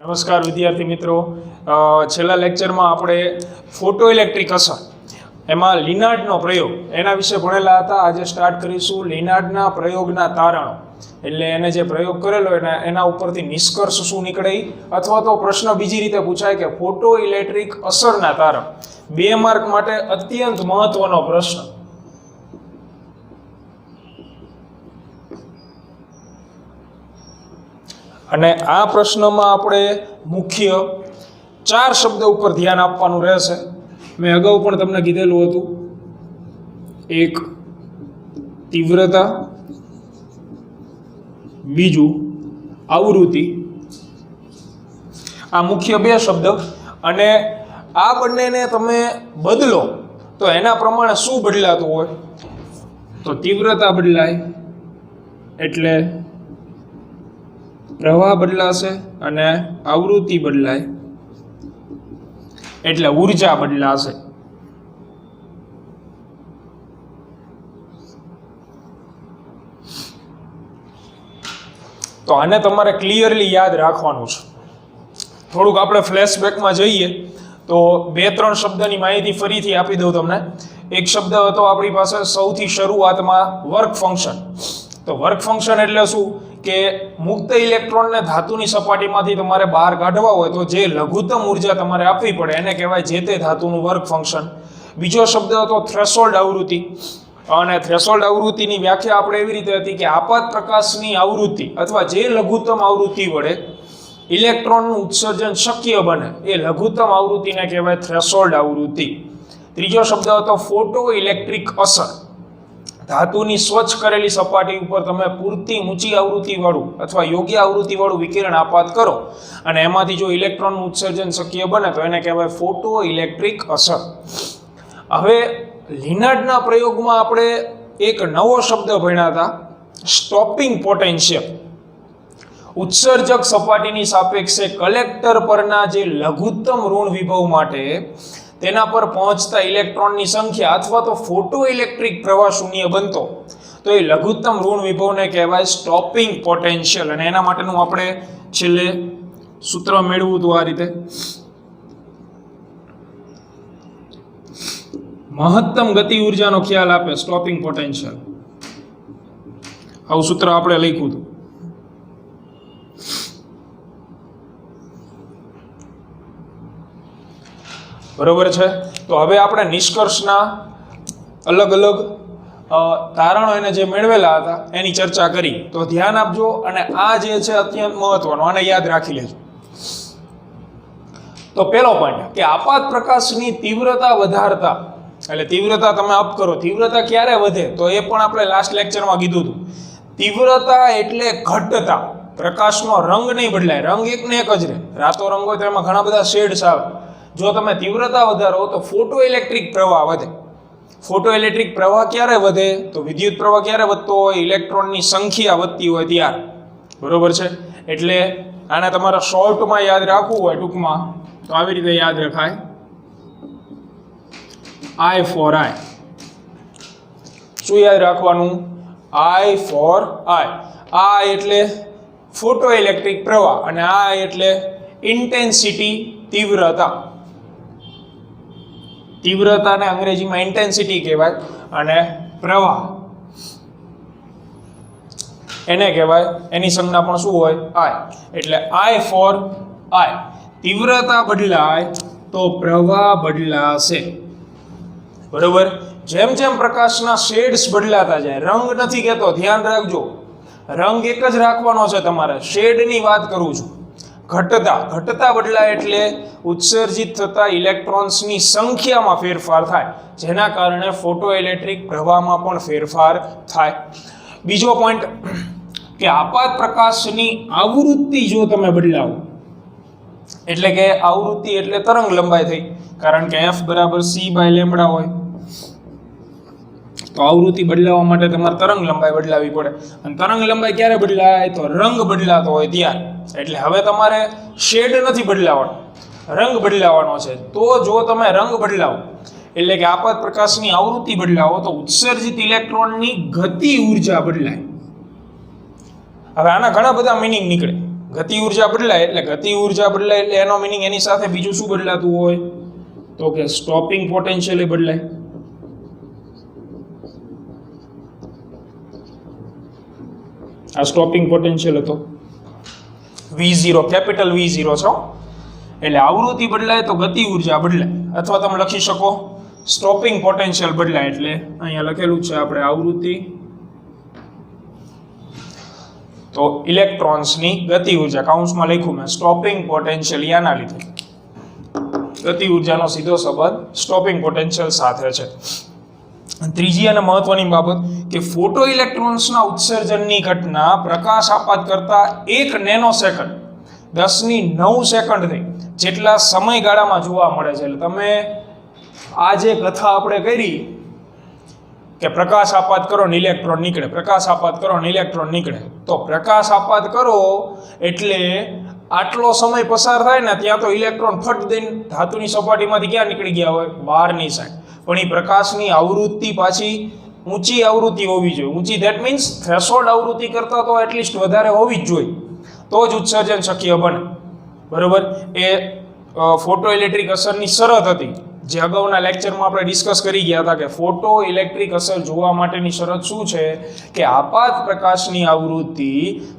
નમસ્કાર વિદ્યાર્થી મિત્રો, છેલ્લા લેક્ચરમાં આપણે ફોટો ઇલેક્ટ્રિક અસર એમાં લિનાર્ડનો પ્રયોગ એના વિશે ભણેલા હતા. આજે સ્ટાર્ટ કરીશું લિનાર્ડના પ્રયોગના તારણો, એટલે એને જે પ્રયોગ કરેલો એના ઉપરથી નિષ્કર્ષ શું નીકળે, અથવા તો પ્રશ્ન બીજી રીતે પૂછાય કે ફોટો ઇલેક્ટ્રિક અસરના તારણ. 2 માર્ક માટે અત્યંત મહત્વનો પ્રશ્ન. અને આ પ્રશ્નમાં આપણે મુખ્ય 4 શબ્દ ઉપર ધ્યાન આપવાનું રહેશે. મેં અગાઉ પણ તમને કીધેલું હતું. એક તીવ્રતા, બીજું આવૃત્તિ. આ મુખ્ય 2 શબ્દ, અને આ બંનેને તમે બદલો તો એના પ્રમાણે શું બદલાતું હોય? તો તીવ્રતા બદલાય એટલે પ્રવાહ બદલાશે, અને આવૃત્તિ બદલાય એટલે ઉર્જા બદલાશે. તો આને તમારે ક્લિયરલી યાદ રાખવાનું છે. થોડુંક આપણે ફ્લેશબેકમાં જઈએ તો 2-3 શબ્દની માહિતી ફરીથી આપી દઉં તમને. એક શબ્દ હતો આપણી પાસે સૌથી શરૂઆતમાં, વર્ક ફંક્શન. તો વર્ક ફંક્શન એટલે શું કે મુક્ત ઇલેક્ટ્રોનને ધાતુની સપાટીમાંથી તમારે બહાર કાઢવા હોય તો જે લઘુત્તમ ઉર્જા તમારે આપવી પડે એને કહેવાય જે તે ધાતુનું વર્ક ફંક્શન. બીજો શબ્દ હતો થ્રેશોલ્ડ આવૃત્તિ, અને થ્રેશોલ્ડ આવૃત્તિની વ્યાખ્યા આપણે એવી રીતે હતી કે આપાત પ્રકાશની આવૃત્તિ અથવા જે લઘુત્તમ આવૃત્તિ વડે ઇલેક્ટ્રોનનું ઉત્સર્જન શક્ય બને એ લઘુત્તમ આવૃત્તિને કહેવાય થ્રેશોલ્ડ આવૃત્તિ. ત્રીજો શબ્દ હતો ફોટો ઇલેક્ટ્રિક અસર. ધાતુની સ્વચ્છ કરેલી સપાટી ઉપર તમે પૂરતી ઊંચી આવૃત્તિવાળું અથવા યોગ્ય આવૃત્તિવાળું વિકિરણ આપાત કરો અને એમાંથી જો ઇલેક્ટ્રોનનું ઉત્સર્જન શક્ય બને તો એને કહેવાય ફોટો ઇલેક્ટ્રિક અસર. હવે લિનાર્ડના પ્રયોગમાં આપણે એક નવો શબ્દ ભણ્યા હતા, સ્ટોપિંગ પોટેન્શિયલ. ઉત્સર્જક સપાટીની સાપેક્ષે કલેક્ટર પરના જે લઘુત્તમ ઋણ વિભવ માટે તેના પર પહોંચતા ઇલેક્ટ્રોનની સંખ્યા અથવા તો ફોટો ઇલેક્ટ્રિક પ્રવાહ શૂન્ય બનતો, તો એ લઘુત્તમ ઋણ વિભવને કહેવાય સ્ટોપિંગ પોટેન્શિયલ. અને એના માટેનું આપણે છેલ્લે સૂત્ર મેળવ્યું હતું આ રીતે, મહત્તમ ગતિ ઉર્જાનો ખ્યાલ આપે સ્ટોપિંગ પોટેન્શિયલ. આવું સૂત્ર આપણે લખ્યું હતું. બરોબર છે. તો હવે આપણે નિષ્કર્ષના અલગ અલગ તારણો એને જે મેળવેલા હતા એની ચર્ચા કરી. તો ધ્યાન આપજો, અને આ જે છે અત્યંત મહત્વનો, આને યાદ રાખી લેજો. તો પહેલો પોઈન્ટ કે આપાત પ્રકાશની તીવ્રતા વધારતા, એટલે તીવ્રતા તમે અપ કરો, તીવ્રતા ક્યારે વધે તો એ પણ આપણે લાસ્ટ લેક્ચરમાં કીધું હતું. તીવ્રતા એટલે ઘટતા. પ્રકાશનો રંગ નહીં બદલાય, રંગ એક ને એક જ રહે. રાતો રંગ હોય તો એમાં ઘણા બધા શેડ્સ આવે. જો તમે તીવ્રતા વધારો તો ફોટો ઇલેક્ટ્રિક પ્રવાહ વધે. ફોટો ઇલેક્ટ્રિક પ્રવાહ ક્યારે વધે? તો વિદ્યુત પ્રવાહ ક્યારે વધતો હોય? ઇલેક્ટ્રોનની સંખ્યા વધતી હોય ત્યારે. બરોબર છે. એટલે આને તમારે શોર્ટમાં યાદ રાખવું હોય ટૂંકમાં તો આવી રીતે યાદ રખાય, I for I. શું યાદ રાખવાનું? I for I. I એટલે ફોટો ઇલેક્ટ્રિક પ્રવાહ, અને I એટલે ઇન્ટેન્સિટી, તીવ્રતા. તીવ્રતાને અંગ્રેજીમાં ઇન્ટેન્સિટી કહેવાય, અને પ્રવાહ એને કહેવાય, એની સંજ્ઞા પણ શું હોય? I. એટલે I for I. તીવ્રતા બદલાય તો પ્રવાહ બદલાશે. બરોબર. જેમ જેમ પ્રકાશના શેડ્સ બદલાતા જાય, રંગ નથી કહેતો, ધ્યાન રાખજો, રંગ એક જ રાખવાનો છે તમારે, શેડની વાત કરું છું. ઘટતા બદલાય એટલે ઉત્સર્જિત થતા ઇલેક્ટ્રોન્સની સંખ્યામાં ફેરફાર થાય, જેના કારણે ફોટો ઇલેક્ટ્રિક પ્રવાહમાં પણ ફેરફાર થાય. બીજો પોઈન્ટ કે આપાત પ્રકાશની આવૃત્તિ જો તમે બદલાવો, એટલે કે આવૃત્તિ એટલે તરંગ લંબાઈ થઈ, કારણ કે F બરાબર c/λ હોય. તો આવૃત્તિ બદલાવવા માટે તમારે તરંગ લંબાઈ બદલાવી પડે, અને તરંગ લંબાઈ ક્યારે બદલાય? તો રંગ બદલાતો હોય ત્યારે. એટલે હવે તમારે શેડ નથી બદલાવાનો, રંગ બદલાવાનો છે. તો જો તમે રંગ બદલાવો એટલે કે આપાત પ્રકાશની આવૃત્તિ બદલાવો તો ઉત્સર્જિત ઇલેક્ટ્રોનની ગતિ ઉર્જા બદલાય. હવે આના ઘણા બધા મીનિંગ નીકળે. ગતિ ઉર્જા બદલાય એટલે એનો મીનિંગ એની સાથે બીજું શું બદલાતું હોય તો કે સ્ટોપિંગ પોટેન્શિયલ એ બદલાય. આ સ્ટોપિંગ પોટેન્શિયલ હતો V0, કેપિટલ V0 છો. એટલે આવૃત્તિ બદલાય તો ગતિ ઉર્જા બદલાય, અથવા તમે લખી શકો સ્ટોપિંગ પોટેન્શિયલ બદલાય. એટલે અહીંયા લખેલું છે આપણે આવૃત્તિ તો ઇલેક્ટ્રોન્સની ગતિ ઉર્જા, કાઉન્સમાં લખ્યું મેં સ્ટોપિંગ પોટેન્શિયલ, યાના લીધે ગતિ ઉર્જાનો સીધો સંબંધ સ્ટોપિંગ પોટેન્શિયલ સાથે છે. ત્રીજી અને મહત્વની બાબત કે ફોટો ઇલેક્ટ્રોન્સના ઉત્સર્જનની ઘટના પ્રકાશ આપાત કરતા 1 નેનોસેકન્ડ 10⁹ સેકન્ડથી જેટલા સમયગાળામાં જોવા મળે છે. એટલે તમે આ જે કથા આપણે કરી કે પ્રકાશ આપાત કરો ને ઇલેક્ટ્રોન નીકળે, પ્રકાશ આપાત કરો ને ઇલેક્ટ્રોન નીકળે, તો પ્રકાશ આપાત કરો એટલે આટલો સમય પસાર થાય ને ત્યાં તો ઇલેક્ટ્રોન ફટ દઈને ધાતુની સપાટીમાંથી ક્યાં નીકળી ગયા હોય, બહારની સાઈડ. પણ એ પ્રકાશની આવૃત્તિ પાછી ઊંચી આવૃત્તિ હોવી જોઈએ. ઊંચી ધેટ મીન્સ થ્રેશોલ્ડ આવૃત્તિ કરતાં તો એટલીસ્ટ વધારે હોવી જ જોઈએ, તો જ ઉત્સર્જન શક્ય બને. બરોબર. એ ફોટો ઇલેક્ટ્રિક અસરની શરત હતી જે અગાઉના લેક્ચરમાં આપણે ડિસ્કસ કરી ગયા હતા કે ફોટો ઇલેક્ટ્રિક અસર જોવા માટેની શરત શું છે કે આપાત પ્રકાશની આવૃત્તિ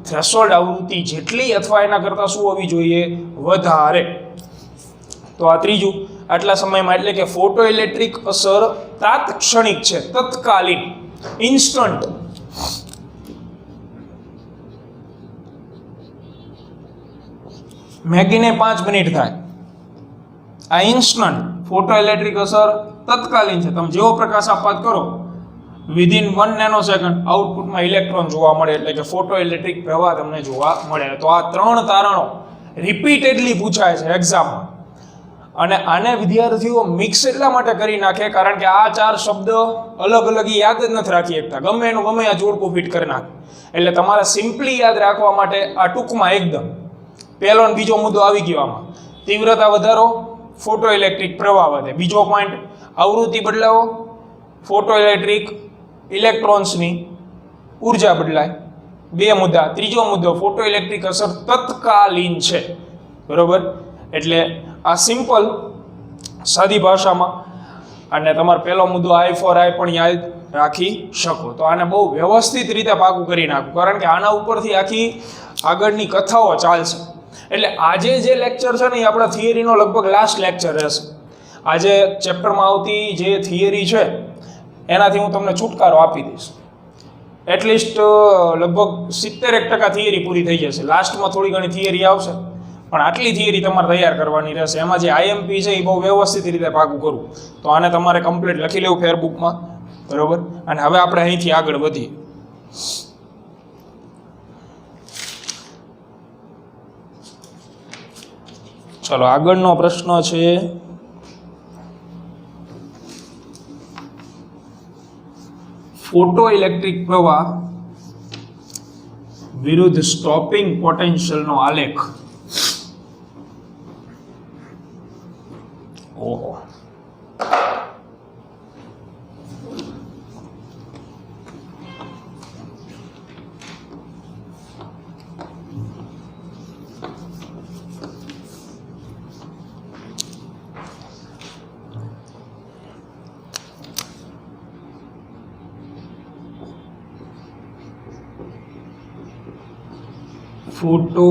થ્રેશોલ્ડ આવૃત્તિ જેટલી અથવા એના કરતાં શું હોવી જોઈએ, વધારે. તો આ ત્રીજું, આટલા સમયમાં, એટલે કે ફોટો ઇલેક્ટ્રિક અસર તાત્ક્ષણિક છે, તત્કાલીન, ઇન્સ્ટન્ટ. મેગીને 5 મિનિટ થાય, આ ઇન્સ્ટન્ટ. ફોટો ઇલેક્ટ્રિક અસર તત્કાલીન છે. તમે જેવો પ્રકાશ આપાત કરો વિધિન 1 નેનોસેકન્ડ આઉટપુટમાં ઇલેક્ટ્રોન જોવા મળે, એટલે કે ફોટો ઇલેક્ટ્રિક પ્રવાહ તમને જોવા મળે. તો આ 3 તારણો રિપીટેડલી પૂછાય છે એક્ઝામમાં, અને આને વિદ્યાર્થીઓ મિક્સ એટલા માટે કરી નાખે કારણ કે આ 4 શબ્દ અલગ અલગ યાદ જ નથી રાખી શકતા, ગમે એનું ગમે આ જોડકું ફિટ કરી નાખે. એટલે તમારે સિમ્પલી યાદ રાખવા માટે આ ટૂંકમાં એકદમ પહેલો અને બીજો મુદ્દો આવી ગયો આમાં. તીવ્રતા વધારો, ફોટો ઇલેક્ટ્રિક પ્રવાહ વધે. બીજો પોઈન્ટ, આવૃત્તિ બદલાવો, ફોટો ઇલેક્ટ્રિક ઇલેક્ટ્રોન્સની ઉર્જા બદલાય. 2 મુદ્દા. ત્રીજો મુદ્દો, ફોટો ઇલેક્ટ્રિક અસર તત્કાલીન છે. બરોબર. એટલે આ સિમ્પલ સાદી ભાષામાં, અને તમારો પહેલો મુદ્દો I for I પણ યાદ રાખી શકો. તો આને બહુ વ્યવસ્થિત રીતે પાકું કરી નાખું કારણ કે આના ઉપરથી આખી આગળની કથાઓ ચાલશે. એટલે આજે જે લેક્ચર છે ને એ આપણા થિયરીનો લગભગ લાસ્ટ લેક્ચર રહેશે. આજે ચેપ્ટરમાં આવતી જે થિયરી છે એનાથી હું તમને છુટકારો આપી દઈશ. એટલીસ્ટ લગભગ 70% થિયરી પૂરી થઈ જશે. લાસ્ટમાં થોડી ઘણી થિયરી આવશે, પણ આટલી થિયરી તમારે તૈયાર કરવાની રહેશે. એમાં જે IMP છે એ બહુ વ્યવસ્થિત રીતે પાકું કરવું. તો આને તમારે કમ્પ્લીટ લખી લેવું ફેરબુકમાં. બરોબર. અને હવે આપણે અહીંથી આગળ વધીએ. ચલો, આગળનો પ્રશ્ન છે ફોટો ઇલેક્ટ્રિક પ્રવાહ વિરુદ્ધ સ્ટોપિંગ પોટેન્શિયલનો આલેખ. ઓહો, ફોટો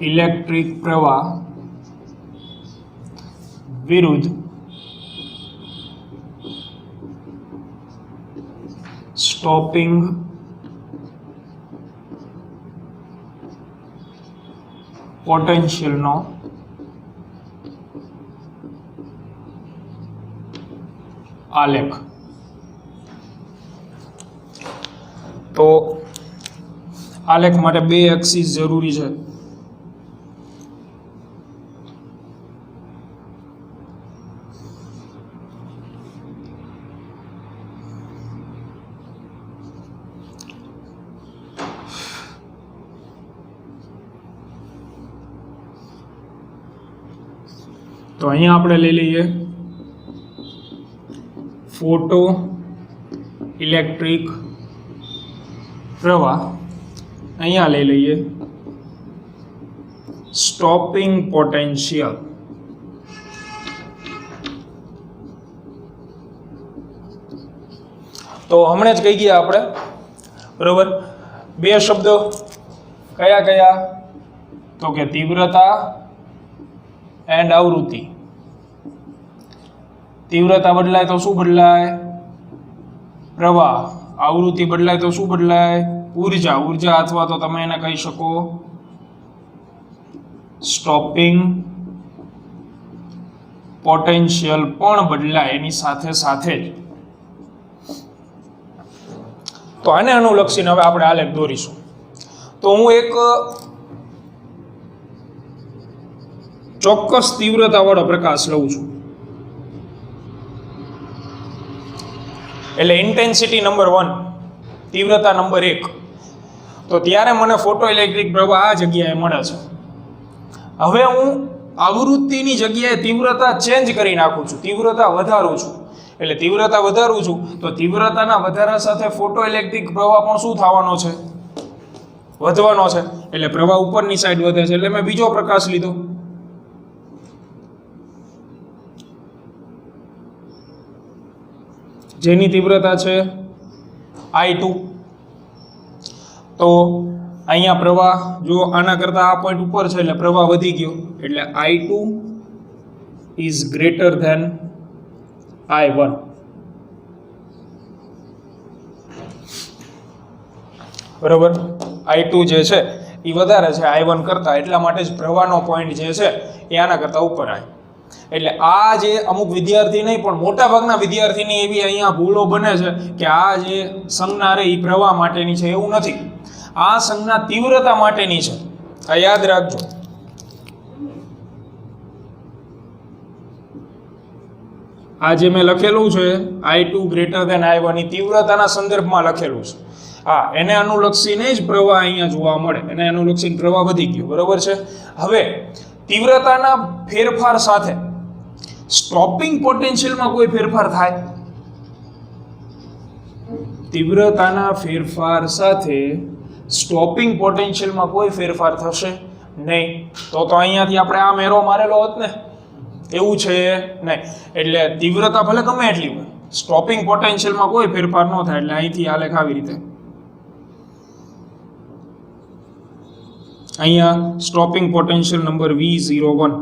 ઇલેક્ટ્રિક પ્રવાહ વિરુદ્ધ સ્ટોપિંગ પોટેન્શિયલનો આલેખ. તો આલેખ માટે 2 એક્સિસ જરૂરી છે. તો અહીંયા આપણે લઈ લઈએ ફોટો ઇલેક્ટ્રિક પ્રવાહ, અહીંયા લઈ લઈએ સ્ટોપિંગ પોટેન્શિયલ. તો હમણાં જ કહી ગયા આપણે, બરોબર, બે શબ્દો કયા કયા? તો કે તીવ્રતા એન્ડ આવૃત્તિ. તીવ્રતા બદલાય તો શું બદલાય? પ્રવાહ. આવૃત્તિ બદલાય તો શું બદલાય? ઉર્જા. ઉર્જા અથવા તો તમે એને કહી શકો સ્ટોપિંગ પોટેન્શિયલ પણ બદલાય એની સાથે સાથે જ. તો આને અનુલક્ષીને હવે આપણે આલેખ દોરીશું. તો હું એક ચોક્કસ તીવ્રતા વાળો પ્રકાશ લઉં છું, એટલે ઇન્ટેન્સિટી નંબર 1, તીવ્રતા નંબર 1. તો ત્યારે મને ફોટો ઇલેક્ટ્રિક પ્રવાહ આ જગ્યાએ મળે છે. હવે હું આવૃત્તિની જગ્યાએ તીવ્રતા ચેન્જ કરી નાખું છું, તીવ્રતા વધારું છું. એટલે તીવ્રતા વધારું છું તો તીવ્રતાના વધારા સાથે ફોટો ઇલેક્ટ્રિક પ્રવાહ પણ શું થવાનો છે? વધવાનો છે. એટલે પ્રવાહ ઉપરની સાઈડ વધે છે. એટલે મેં બીજો પ્રકાશ લીધો. જેની તીવ્રતા છે I2. તો અહીંયા પ્રવાહ જો આના કરતા આ પોઈન્ટ ઉપર છે એટલે પ્રવાહ વધી ગયો, એટલે I2 is greater than I1. બરોબર, I2 જે છે એ વધારે છે I1 કરતા, એટલા માટે જ પ્રવાહનો પોઈન્ટ જે છે એ આના કરતા ઉપર આવે. એટલે આ જે અમુક વિદ્યાર્થી નહીં પણ મોટા ભાગના વિદ્યાર્થીની એવી અહીંયા ભૂલો બને છે કે આ જે સંજ્ઞા રે એ પ્રવાહ માટેની છે, એવું નથી. આ સંજ્ઞા તીવ્રતા માટેની છે, આ યાદ રાખજો. આ જે મેં લખેલું છે I2 ગ્રેટર ધેન I1 એ તીવ્રતાના સંદર્ભમાં લખેલું છે. હા, એને અનુલક્ષીને જ પ્રવાહ અહીંયા જોવા મળે, એને અનુલક્ષીને પ્રવાહ વધી ગયો. બરોબર છે. હવે તીવ્રતાના ફેરફાર સાથે સ્ટોપિંગ પોટેન્શિયલમાં કોઈ ફેરફાર થાય? તીવ્રતાના ફેરફાર સાથે સ્ટોપિંગ પોટેન્શિયલમાં કોઈ ફેરફાર થશે નહીં. તો અહીંયાથી આપણે આ મેરો મારેલો હોત ને, એવું છે નહીં. એટલે તીવ્રતા ભલે ગમે એટલી હોય, સ્ટોપિંગ પોટેન્શિયલમાં કોઈ ફેરફાર ન થાય. એટલે અહીંથી આલેખ આવી રીતે, અહીંયા સ્ટોપિંગ પોટેન્શિયલ નંબર V01.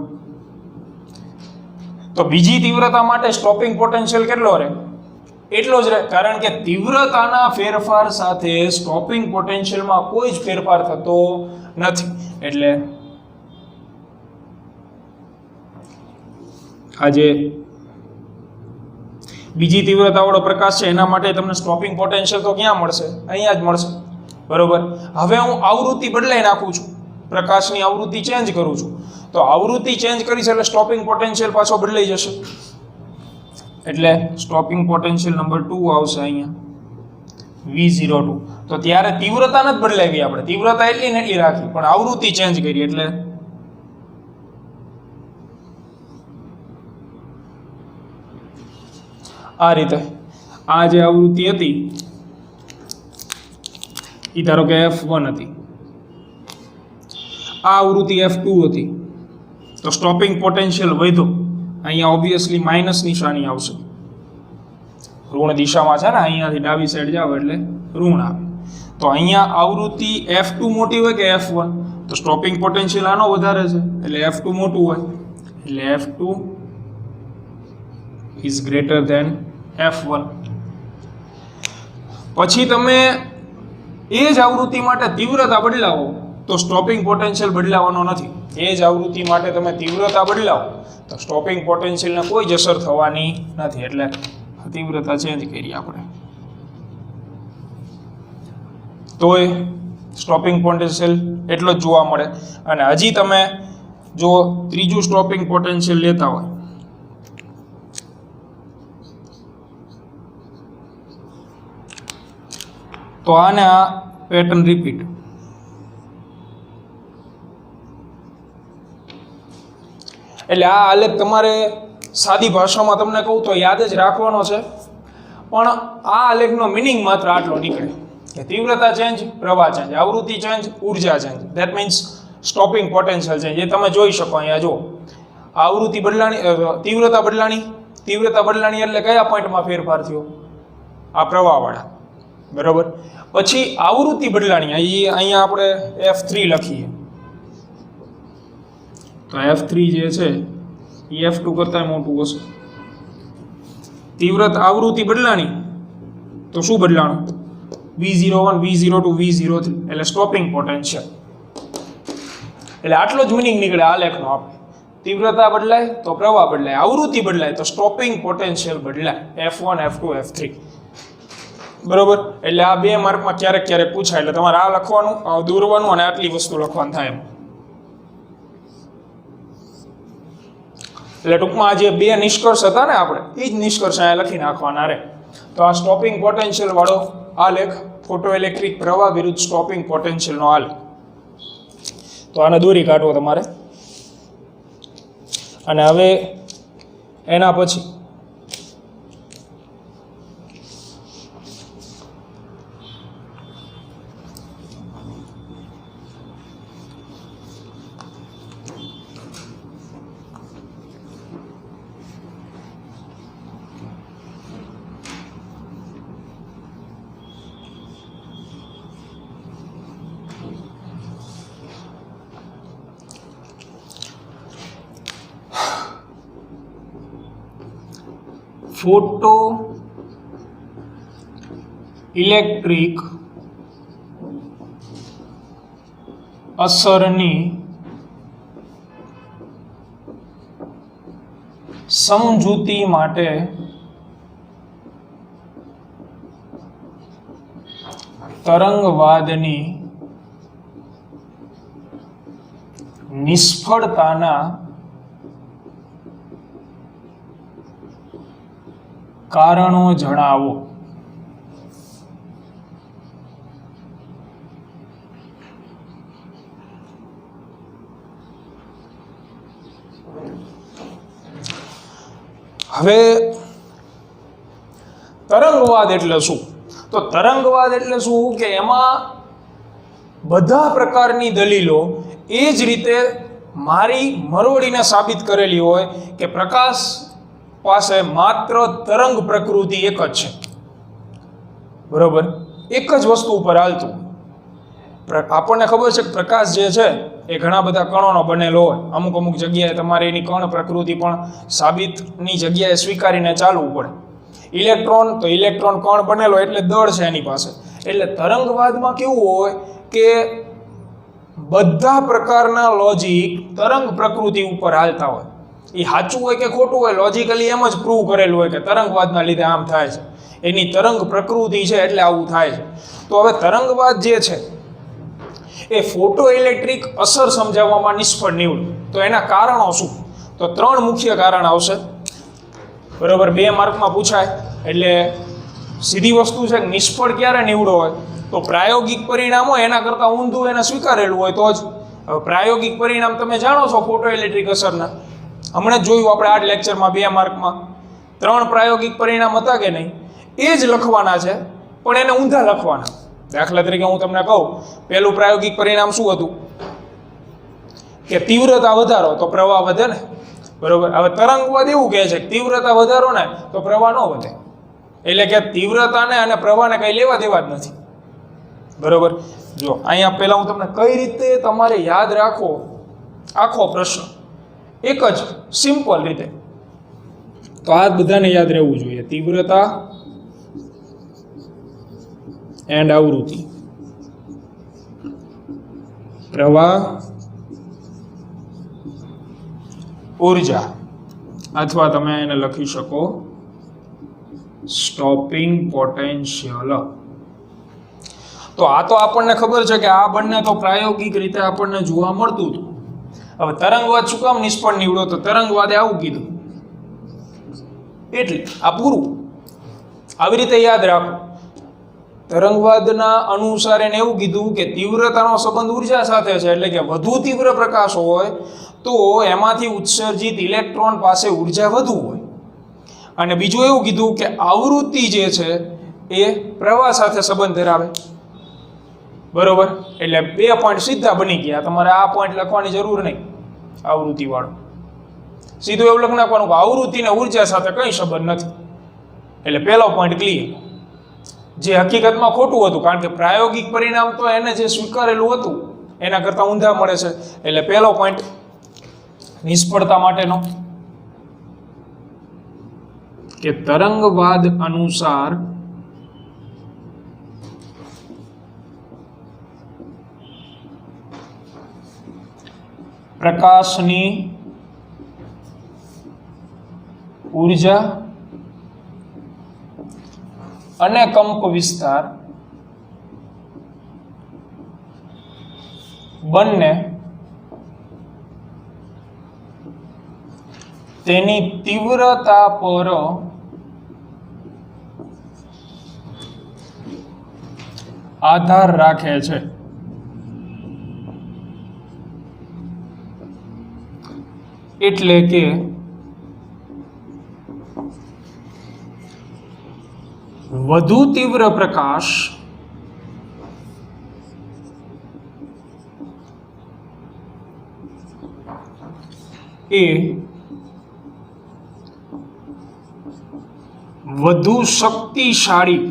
તો બીજી તીવ્રતા માટે સ્ટોપિંગ પોટેન્શિયલ કેટલો રહે? એટલો જ રહે, કારણ કે તીવ્રતાના ફેરફાર સાથે સ્ટોપિંગ પોટેન્શિયલમાં કોઈ જ ફેરફાર થતો નથી. એટલે આ જે બીજી તીવ્રતા વાળો પ્રકાશ છે એના માટે તમને સ્ટોપિંગ પોટેન્શિયલ તો ક્યાં મળશે? અહીંયા જ મળશે. બરોબર. હવે હું આવૃત્તિ બદલાઈ નાખું છું, પ્રકાશની આવૃત્તિ ચેન્જ કરું છું. તો આવૃત્તિ ચેન્જ કરીશ એટલે સ્ટોપિંગ પોટેન્શિયલ પાછો બદલાઈ જશે. એટલે સ્ટોપિંગ પોટેન્શિયલ નંબર 2 આવશે અહીંયા V02. તો ત્યારે તીવ્રતા નથી બદલાવી, આપણે તીવ્રતા એટલી ને એટલી રાખી, પણ આવૃત્તિ ચેન્જ કરી. એટલે આ રીતે આ જે આવૃત્તિ હતી એ ધારો કે F1 હતી, આ આવૃત્તિ F2 હતી. તો સ્ટોપિંગ પોટેન્શિયલ વધ્યો, અહીંયા ઓબ્વિયસલી માઇનસ નિશાની આવશે, ઋણ દિશામાં છે ને, અહીંયાથી ડાબી સાઈડ જાવ એટલે ઋણ આવે. તો અહીંયા આવૃત્તિ F2 મોટી હોય કે F1? તો સ્ટોપિંગ પોટેન્શિયલ આનો વધારે છે એટલે F2 મોટું હોય, એટલે F2 is greater than F1. પછી તમે એ જ આવૃત્તિ માટે તીવ્રતા બદલાવો તો સ્ટોપિંગ પોટેન્શિયલ બદલાવાનો નથી. એ જ આવૃત્તિ માટે તમે તીવ્રતા બદલાવો તો સ્ટોપિંગ પોટેન્શિયલને કોઈ જ અસર થવાની નથી. એટલે તીવ્રતા ચેન્જ કરી આપણે તો એ સ્ટોપિંગ પોટેન્શિયલ એટલો જ જોવા મળે. અને હજી તમે જો ત્રીજું સ્ટોપિંગ પોટેન્શિયલ લેતા હોય તો આને આ પેટર્ન રિપીટ. એટલે આ આલેખ તમારે સાદી ભાષામાં તમને કહું તો યાદ જ રાખવાનો છે, પણ આ આલેખનો મિનિંગ માત્ર આટલો નીકળે કે તીવ્રતા ચેન્જ, પ્રવાહ ચેન્જ, આવૃત્તિ ચેન્જ, ઉર્જા change. That means stopping potential change. એ તમે જોઈ શકો અહીંયા જો આવૃત્તિ બદલાણી, તીવ્રતા બદલાણી. તીવ્રતા બદલાણી એટલે કયા પોઈન્ટમાં ફેરફાર થયો? આ પ્રવાહવાળા, બરોબર. પછી આવૃત્તિ બદલાણી, અહીંયા આપણે F3 લખીએ તો F3 જે છે એ F2 કરતા મોટું હશે. તીવ્રતા આવૃત્તિ બદલાણી તો શું બદલાણું? V01, V02, V03 એટલે સ્ટોપિંગ પોટેન્શિયલ. એટલે આટલો જ મિનિંગ નીકળે આ લેખનો. આપણે તીવ્રતા બદલાય તો પ્રવાહ બદલાય, આવૃત્તિ બદલાય તો સ્ટોપિંગ પોટેન્શિયલ બદલાય. F1, F2, F3, બરોબર. એટલે આ 2 માર્કમાં ક્યારેક ક્યારેક પૂછાય, એટલે તમારે આ લખવાનું, આ દોરવાનું અને આટલી વસ્તુ લખવાનું થાય એમ. એટલે ટૂંકમાં જે 2 નિષ્કર્ષ હતા ને આપણે, એ જ નિષ્કર્ષ અહીંયા લખી નાખવાના રે. તો આ સ્ટોપિંગ પોટેન્શિયલ વાળો આ લેખ, ફોટો ઇલેક્ટ્રિક પ્રવાહ વિરુદ્ધ સ્ટોપિંગ પોટેન્શિયલનો આ લેખ. તો આને દોરી કાઢવો તમારે. અને હવે એના પછી ફોટો ઇલેક્ટ્રિક અસરની સમજૂતી માટે તરંગવાદની નિષ્ફળતાના કારણો જણાવો. હવે તરંગવાદ એટલે શું? તો તરંગવાદ એટલે શું કે એમાં બધા પ્રકારની દલીલો એ જ રીતે મારી મરોડીને સાબિત કરેલી હોય કે પ્રકાશ પાસે માત્ર તરંગ પ્રકૃતિ એક જ છે, બરોબર. એક જ વસ્તુ ઉપર હાલતું. આપણને ખબર છે કે પ્રકાશ જે છે એ ઘણા બધા કણોનો બનેલો હોય. અમુક અમુક જગ્યાએ તમારે એની કણ પ્રકૃતિ પણ સાબિતની જગ્યાએ સ્વીકારીને ચાલવું પડે. ઇલેક્ટ્રોન તો ઇલેક્ટ્રોન કણ બનેલો એટલે દળ છે એની પાસે. એટલે તરંગવાદમાં કેવું હોય કે બધા પ્રકારના લોજિક તરંગ પ્રકૃતિ ઉપર હાલતા હોય. એ સાચું હોય કે ખોટું હોય, લોજિકલી એમ જ પ્રૂવ કરેલું હોય કે તરંગવાદના લીધે આમ થાય છે, એની તરંગ પ્રકૃતિ છે એટલે આવું થાય છે. તો હવે તરંગવાદ જે છે એ ફોટો ઇલેક્ટ્રિક અસર સમજાવવામાં નિષ્ફળ નીવડ્યું. તો એના કારણો શું? તો 3 મુખ્ય કારણ આવશે, બરોબર. 2 માર્કમાં પૂછાય એટલે સીધી વસ્તુ છે કે નિષ્ફળ ક્યારે નીવડો હોય? તો પ્રાયોગિક પરિણામ હોય એના કરતાં ઊંધું એને સ્વીકારેલું હોય તો જ. હવે પ્રાયોગિક પરિણામ તમે જાણો છો ફોટો ઇલેક્ટ્રિક અસરના. હમણાં જોયું આપણે આ લેક્ચરમાં 2 માર્કમાં 3 પ્રાયોગિક પરિણામ હતા કે નહીં, એ જ લખવાના છે પણ એને ઊંધા લખવાના. દાખલા તરીકે હું તમને કહું, પહેલું પ્રાયોગિક પરિણામ શું હતું કે તીવ્રતા વધારો તો પ્રવાહ વધે ને, બરોબર. હવે તરંગવાદ એવું કહે છે કે તીવ્રતા વધારો ને તો પ્રવાહ ન વધે. એટલે કે તીવ્રતાને અને પ્રવાહને કંઈ લેવા દેવા જ નથી, બરોબર. જો અહીંયા પહેલા હું તમને કઈ રીતે તમારે યાદ રાખો આખો પ્રશ્ન એક જ સિમ્પલ રીતે. તો આ બધાને યાદ રહેવું જોઈએ. તીવ્રતા એન્ડ આવૃત્તિ, પ્રવાહ, ઉર્જા, અથવા તમે એને લખી શકો સ્ટોપિંગ પોટેન્શિયલ. તો આ તો આપણને ખબર છે કે આ બંને તો પ્રાયોગિક રીતે આપણને જોવા મળતું હતું. હવે તરંગવાદ શું કામ નિષ્ફળ નીવડ્યો? તો તરંગવાદે આવું કીધું એટલે આ પૂરું. આવી રીતે યાદ રાખો. તરંગવાદના અનુસાર એને એવું કીધું કે તીવ્રતાનો સંબંધ ઉર્જા સાથે છે, એટલે કે વધુ તીવ્ર પ્રકાશ હોય તો એમાંથી ઉત્સર્જિત ઇલેક્ટ્રોન પાસે ઉર્જા વધુ હોય. અને બીજું એવું કીધું કે આવૃત્તિ જે છે એ પ્રવાહ સાથે સંબંધ ધરાવે. બરોબર, એટલે 2 પોઈન્ટ સીધા બની ગયા. તમારે આ પોઈન્ટ લખવાની જરૂર નહીં આવૃત્તિ વાળો. સીધું એવું લખી નાખવાનું કે આવૃત્તિ ને ઉર્જા સાથે કંઈ સંબંધ નથી. એટલે પહેલો પોઈન્ટ ક્લિયર. જે હકીકતમાં ખોટું હતું, કારણ કે પ્રાયોગિક પરિણામ તો એને જે સ્વીકારેલું હતું એના કરતાં ઊંધા મળે છે. એટલે પહેલો પોઈન્ટ નિષ્ફળતા માટેનો કે તરંગવાદ અનુસાર પ્રકાશની ઉર્જા અને કંપ વિસ્તાર બંને તેની તીવ્રતા પર આધાર રાખે છે. એટલે કે વધુ તીવ્ર પ્રકાશ એ વધુ શક્તિશાળી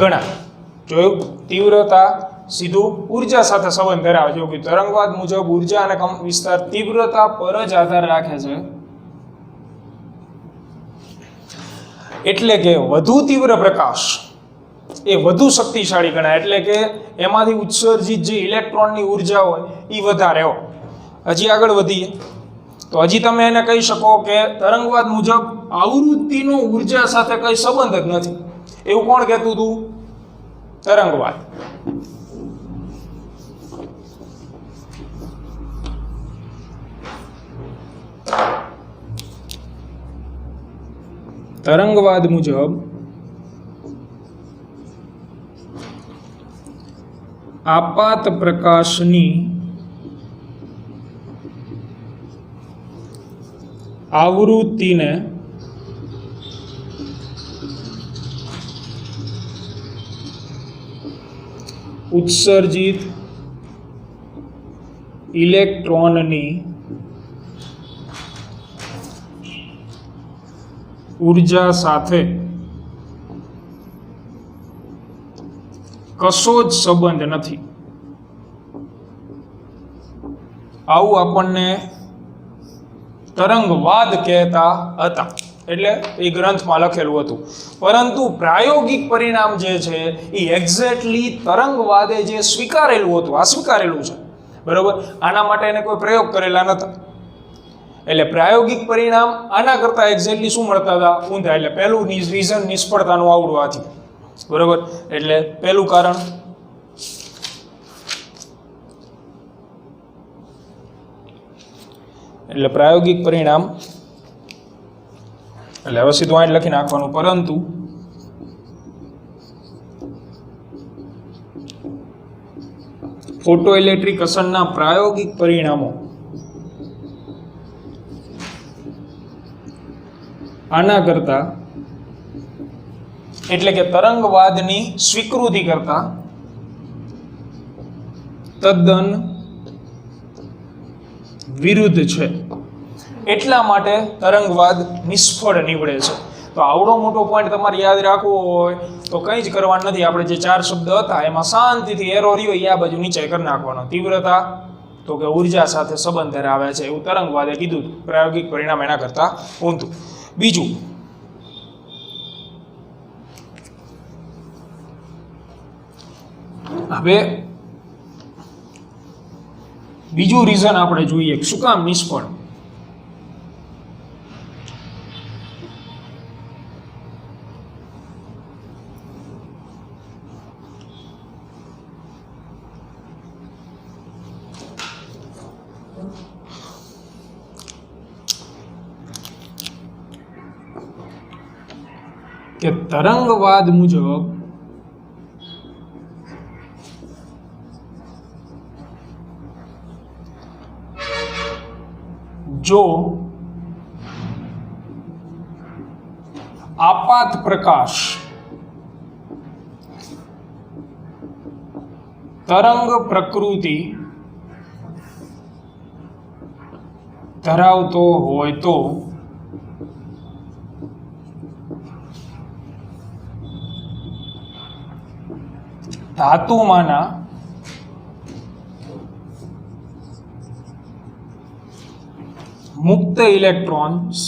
ગણાય. જોયું, તીવ્રતા સીધું ઉર્જા સાથે સંબંધ ધરાવે છે. કે તરંગવાદ મુજબ ઉર્જા અને કંપ વિસ્તાર તીવ્રતા પર જ આધાર રાખે છે. એટલે કે વધુ તીવ્ર પ્રકાશ એ વધુ શક્તિશાળી ગણાય. એટલે કે એમાંથી ઉત્સર્જિત જે ઇલેક્ટ્રોનની ઉર્જા હોય એ વધારે હોય. હજી આગળ વધીએ તો હજી તમે એને કહી શકો કે તરંગવાદ મુજબ આવૃત્તિનો ઉર્જા સાથે કઈ સંબંધ જ નથી. એવું કોણ કહેતું હતું? તરંગવાદ. તરંગવાદ મુજબ આપાત પ્રકાશની આવૃત્તિને ઉત્સર્જિત ઇલેક્ટ્રોનની ઉર્જા સાથે કશો જ સંબંધ નથી. આવું આપણને તરંગવાદ કહેતા હતા. એટલે એ ગ્રંથમાં લખેલું હતું. પરંતુ પ્રાયોગિક પરિણામ જે છે એ એક્ઝેક્ટલી તરંગવાદે જે સ્વીકારેલું હતું, આ સ્વીકારેલું છે, બરોબર. આના માટે એને કોઈ પ્રયોગ કરેલા નહોતા. એટલે પ્રાયોગિક પરિણામ આના કરતા એક્ઝેક્ટલી શું મળતા હતા? ઊંધા. એટલે પહેલું રીઝન નિષ્ફળતાનું આવડું આથી, બરોબર. એટલે પહેલું કારણ. એટલે પ્રાયોગિક પરિણામ, એટલે હવે સીધું અહીં લખી નાખવાનું. પરંતુ ફોટો ઇલેક્ટ્રિક અસરના પ્રાયોગિક પરિણામો આના કરતા, એટલે કે તરંગવાદની સ્વીકૃતિ કરતા તદ્દન વિરુદ્ધ છે. એટલા માટે તરંગવાદ નિષ્ફળ નીવડે છે. તો આવડો મોટો પોઈન્ટ તમારે યાદ રાખવો હોય તો કંઈ જ કરવાનું નથી. આપણે જે 4 શબ્દ હતા એમાં શાંતિથી એરો રહ્યો એ આ બાજુ નીચે કરી નાખવાનો. તીવ્રતા તો કે ઉર્જા સાથે સંબંધ ધરાવે છે એવું તરંગવાદે કીધું. પ્રાયોગિક પરિણામ એના કરતા ઊંધું. બીજું, હવે બીજું રીઝન આપણે જોઈએ શું કામ નિષ્ફળ. કે તરંગવાદ મુજબ જો આપાત પ્રકાશ તરંગ પ્રકૃતિ ધરાવતો હોય તો ધાતુમાંના મુક્ત ઇલેક્ટ્રોન્સ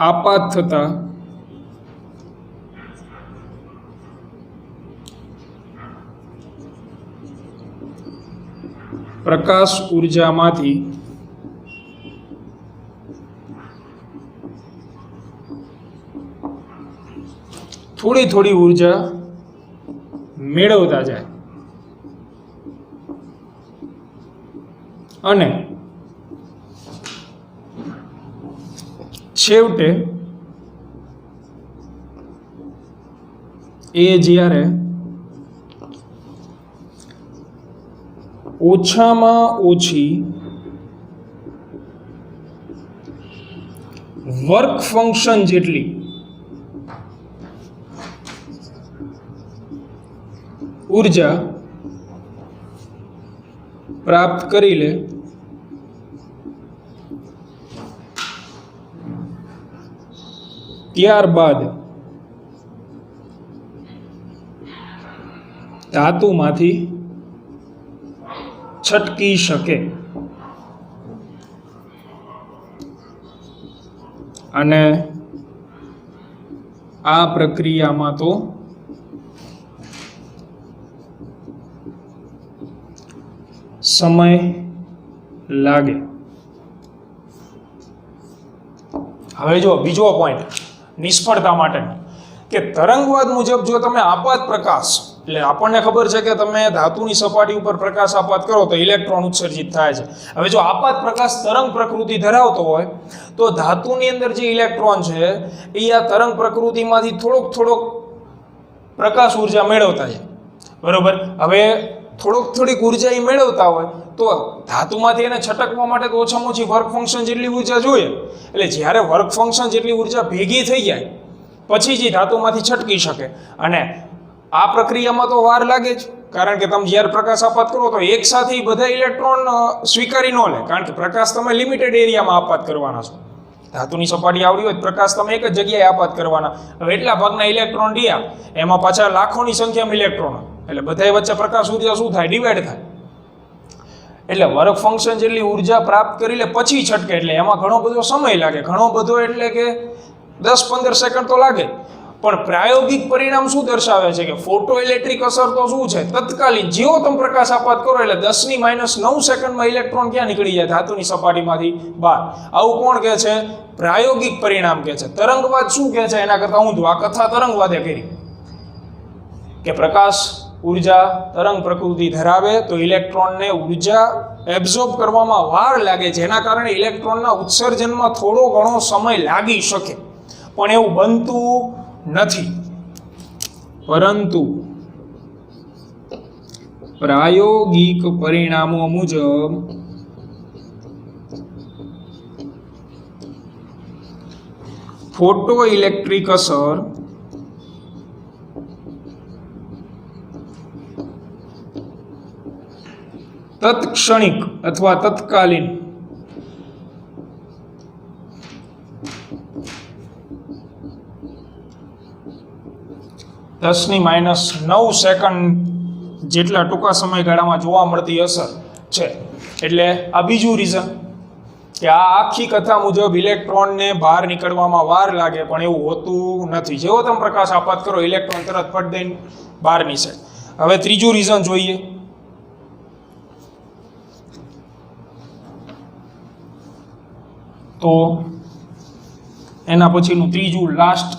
આપાત થતા પ્રકાશ ઉર્જામાંથી થોડી થોડી ઉર્જા મેળવતા જાય અને છેવટે એ જ્યારે ઓછામાં ઓછી વર્ક ફંક્શન જેટલી ઉર્જા પ્રાપ્ત કરી લે ત્યારબાદ ધાતુમાંથી છટકી શકે અને આ પ્રક્રિયામાં તો સમય લાગે. હવે જો બીજો પોઈન્ટ નિષ્ફળતા માટેનો કે તરંગવાદ મુજબ જો તમે આપાત પ્રકાશ એટલે આપણને ખબર છે કે તમે ધાતુની સપાટી ઉપર પ્રકાશ આપાત કરો તો ઇલેક્ટ્રોન ઉત્સર્જિત થાય છે. હવે જો આપાત પ્રકાશ તરંગ પ્રકૃતિ ધરાવતો હોય તો ધાતુની અંદર જે ઇલેક્ટ્રોન છે એ આ તરંગ પ્રકૃતિમાંથી થોડોક પ્રકાશ ઉર્જા મેળવતા છે. બરોબર. હવે થોડીક ઉર્જા એ મેળવતા હોય તો ધાતુમાંથી એને છટકવા માટે તો ઓછામાં ઓછી વર્ક ફંક્શન જેટલી ઉર્જા જોઈએ. એટલે જ્યારે વર્ક ફંક્શન જેટલી ઉર્જા ભેગી થઈ જાય પછી જ ધાતુમાંથી છટકી શકે. અને આ પ્રક્રિયામાં તો વાર લાગે જ, કારણ કે તમે જ્યારે પ્રકાશ આપાત કરો તો એક સાથે બધા ઇલેક્ટ્રોન સ્વીકારી ન લે, કારણ કે પ્રકાશ તમે લિમિટેડ એરિયામાં આપાત કરવાના છો. ધાતુની સપાટી આવડી હોય પ્રકાશ તમે એક જ જગ્યાએ આપાત કરવાના. હવે એટલા ભાગના ઇલેક્ટ્રોન રહ્યા એમાં પાછા લાખોની સંખ્યામાં ઇલેક્ટ્રોન, એટલે બધા વચ્ચે પ્રકાશ ઉર્જા શું થાય? ડિવાઈડ થાય. એટલે વર્ક ફંક્શન જેટલી ઉર્જા પ્રાપ્ત કરી લે પછી છટકે, એટલે એમાં ઘણો બધો સમય લાગે. ઘણો બધો એટલે કે 10-15 સેકન્ડ તો લાગે. પણ પ્રાયોગિક પરિણામ શું દર્શાવે છે કે ફોટો ઇલેક્ટ્રિક અસર તો શું છે? તત્કાલીન જેવો તમે પ્રકાશ આપાત કરો એટલે 10⁻9 સેકન્ડમાં ઇલેક્ટ્રોન ક્યાં નીકળી જાય? ધાતુની સપાટીમાંથી બહાર. આવું કોણ કહે છે? પ્રાયોગિક પરિણામ કહે છે. તરંગવાદ શું કહે છે? એના કરતાં ઊંધું. આ કથા તરંગવાદે કરી કે પ્રકાશ ઉર્જા તરંગ પ્રકૃતિ ધરાવે તો ઇલેક્ટ્રોનને ઉર્જા એબ્ઝોર્બ કરવામાં વાર લાગે, જેના કારણે ઇલેક્ટ્રોનના ઉત્સર્જનમાં થોડો ઘણો સમય લાગી શકે. પણ એવું બનતું નથી. પરંતુ પ્રાયોગિક પરિણામો મુજબ ફોટો ઇલેક્ટ્રિક અસર તત્ક્ષણિક અથવા તત્કાલીન (10⁻9) સેકન્ડ જેટલા ટૂંકા સમયગાળામાં જોવા મળતી અસર છે. એટલે આ બીજું રીઝન કે આ આખી કથા મુજબ ઇલેક્ટ્રોનને બહાર નીકળવામાં વાર લાગે, પણ એવું હોતું નથી. જેવો તમે પ્રકાશ આપાત કરો ઇલેક્ટ્રોન તરત ફટ દઈને બહાર નીકળે. હવે ત્રીજું રીઝન જોઈએ. તો એના પછીનું ત્રીજું લાસ્ટ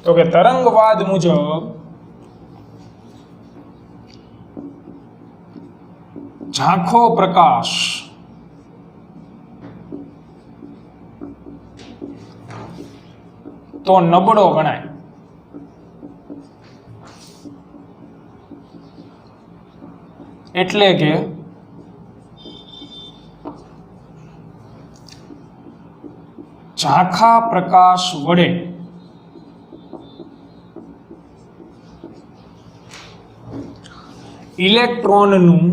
તો કે તરંગવાદ મુજબ ઝાંખો પ્રકાશ તો નબળો ગણાય. એટલે કે ઝાંખા પ્રકાશ વડે ઇલેક્ટ્રોનનું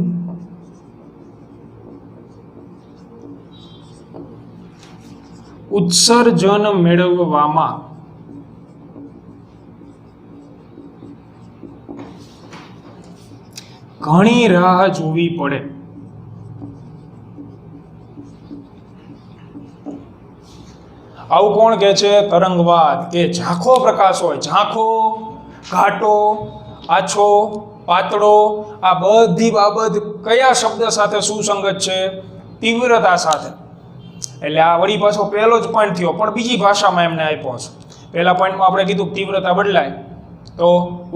ઉત્સર્જન મેળવવામાં ઘણી રાહ જોવી પડે. આવું કોણ કહે છે? તરંગવાદ. કે ઝાંખો પ્રકાશ હોય, ઝાંખો, ઘાટો, આછો, પાતળો, આ બધી બાબત કયા શબ્દ સાથે સુસંગત છે? તીવ્રતા સાથે. એટલે આ વળી પાછો પહેલો જ પોઈન્ટ થયો, પણ બીજી ભાષામાં એમને આપ્યો છે. પહેલા પોઈન્ટમાં આપણે કીધું તીવ્રતા બદલાય તો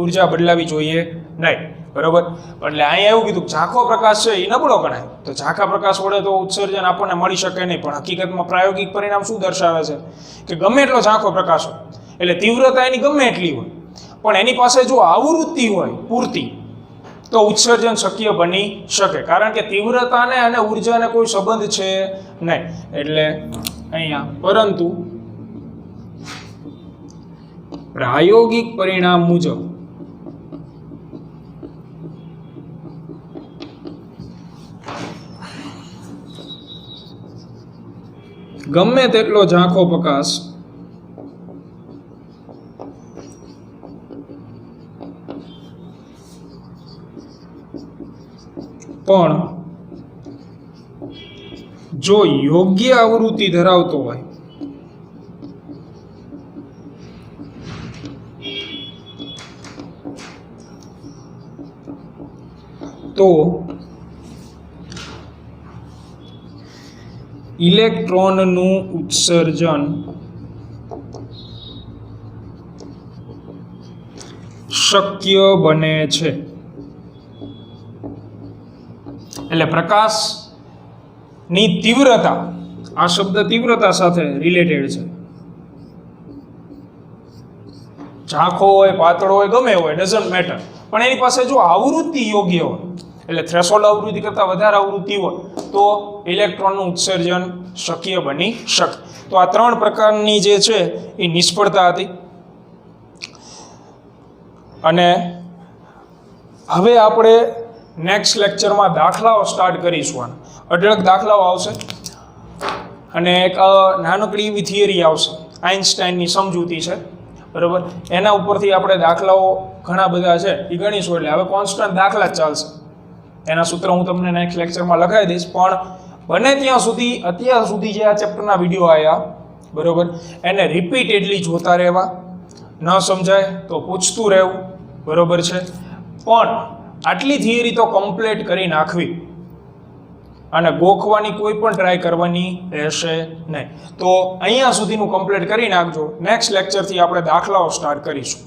ઉર્જા બદલાવી જોઈએ નહીં, બરોબર? એટલે અહીંયા એવું કીધું ઝાંખો પ્રકાશ છે એ નબળો ગણાય. તો ઝાંખા પ્રકાશ વડે તો ઉત્સર્જન આપણને મળી શકે નહીં, પણ હકીકતમાં પ્રાયોગિક પરિણામ શું દર્શાવે છે? કે ગમે એટલો ઝાંખો પ્રકાશ હોય, એટલે તીવ્રતા એની ગમે એટલી હોય, પણ એની પાસે જો આવૃત્તિ હોય પૂરતી, તો ઉત્સર્જન શક્ય બની શકે. કારણ કે તીવ્રતાને અને ઉર્જાને કોઈ સંબંધ છે નહીં. એટલે અહીંયા પરંતુ પ્રાયોગિક પરિણામ મુજબ ગમે તેટલો ઝાંખો પ્રકાશ પણ જો યોગ્ય આવૃત્તિ ધરાવતો હોય તો ઇલેક્ટ્રોનનું ઉત્સર્જન શક્ય બને છે. એટલે પ્રકાશની તીવ્રતા, આ શબ્દ તીવ્રતા સાથે રિલેટેડ છે. ઝાંખો હોય, પાતળો હોય, ગમે હોય, ડઝન્ટ મેટર, પણ એની પાસે જો આવૃત્તિ યોગ્ય હોય, એટલે થ્રેશોલ્ડ આવૃત્તિ કરતાં વધારે આવૃત્તિ હોય, તો ઇલેક્ટ્રોનનું ઉત્સર્જન શક્ય બની શકે. તો આ ત્રણ પ્રકારની જે છે એ નિષ્ફળતા હતી. અને હવે આપણે નેક્સ્ટ લેક્ચરમાં દાખલાઓ સ્ટાર્ટ કરીશું. અઢળક દાખલાઓ આવશે અને એક નાનકડી એવી થિયરી આવશે, આઇન્સ્ટાઈનની સમજૂતી છે, બરાબર? એના ઉપરથી આપણે દાખલાઓ ઘણા બધા છે એ ગણીશું. એટલે હવે કોન્સ્ટન્ટ દાખલા જ ચાલશે. એના સૂત્ર હું તમને નેક્સ્ટ લેક્ચરમાં લખાવી દઈશ. પણ બને ત્યાં સુધી અત્યાર સુધી જે આ ચેપ્ટરના વિડીયો આવ્યા, બરાબર, એને રિપીટેડલી જોતા રહેવા. ન સમજાય તો પૂછતું રહેવું, બરાબર છે? પણ આટલી થિયરી તો કમ્પ્લીટ કરી નાખવી અને ગોખવાની કોઈ પણ ટ્રાય કરવાની રહેશે નહીં. તો અહીંયા સુધીનું કમ્પ્લીટ કરી નાખજો. નેક્સ્ટ લેક્ચરથી આપણે દાખલાઓ સ્ટાર્ટ કરીશું.